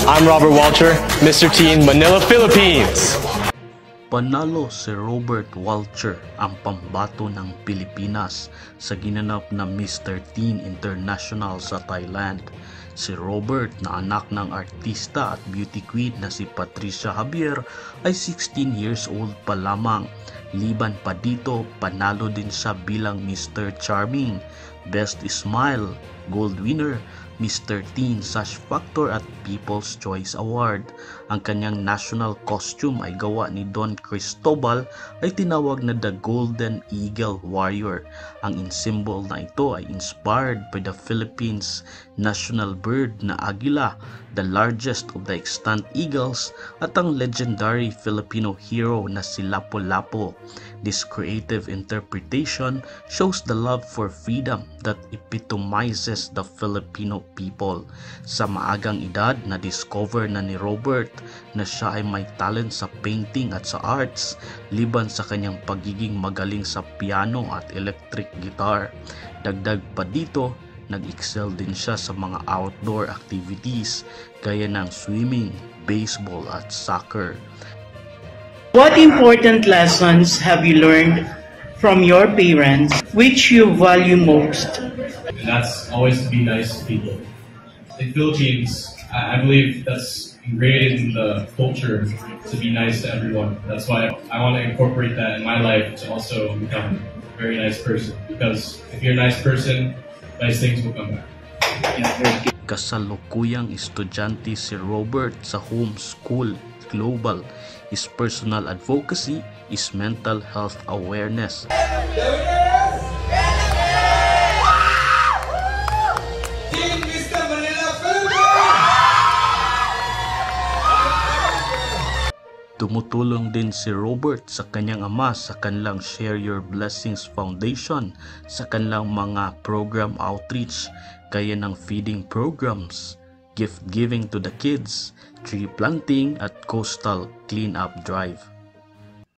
I'm Robert Walter, Mr. Teen, Manila, Philippines. Panalo si Robert Walcher ang pambato ng Pilipinas sa ginanap na Mr. Teen International sa Thailand. Si Robert na anak ng artista at beauty queen na si Patricia Javier ay 16 years old pa lamang. Liban pa dito, panalo din siya bilang Mr. Charming, Best Smile, Gold winner, Mr. Teen Sash Factor at People's Choice Award. Ang kanyang national costume ay gawa ni Don Cristobal ay tinawag na The Golden Eagle Warrior. Ang symbol na ito ay inspired by the Philippines national bird na agila, the largest of the extant eagles, at ang legendary Filipino hero na si Lapu-Lapu. This creative interpretation shows the love for freedom that epitomizes the Filipino people. Sa maagang edad, na-discover na ni Robert na siya ay may talent sa painting at sa arts, liban sa kanyang pagiging magaling sa piano at electric guitar. Dagdag pa dito, nag-excel din siya sa mga outdoor activities gaya ng swimming, baseball at soccer. What important lessons have you learned from your parents which you value most? And that's always to be nice to people. In Philippines, I believe that's ingrained in the culture to be nice to everyone. That's why I want to incorporate that in my life to also become a very nice person. Because if you're a nice person, nice things will come back. Kasalukuyang estudyante si Robert sa homeschool global. His personal advocacy is mental health awareness. Tumutulong din si Robert sa kanyang ama sa kanilang Share Your Blessings Foundation sa kanilang mga program outreach gaya ng feeding programs, gift giving to the kids, tree planting at coastal cleanup drive.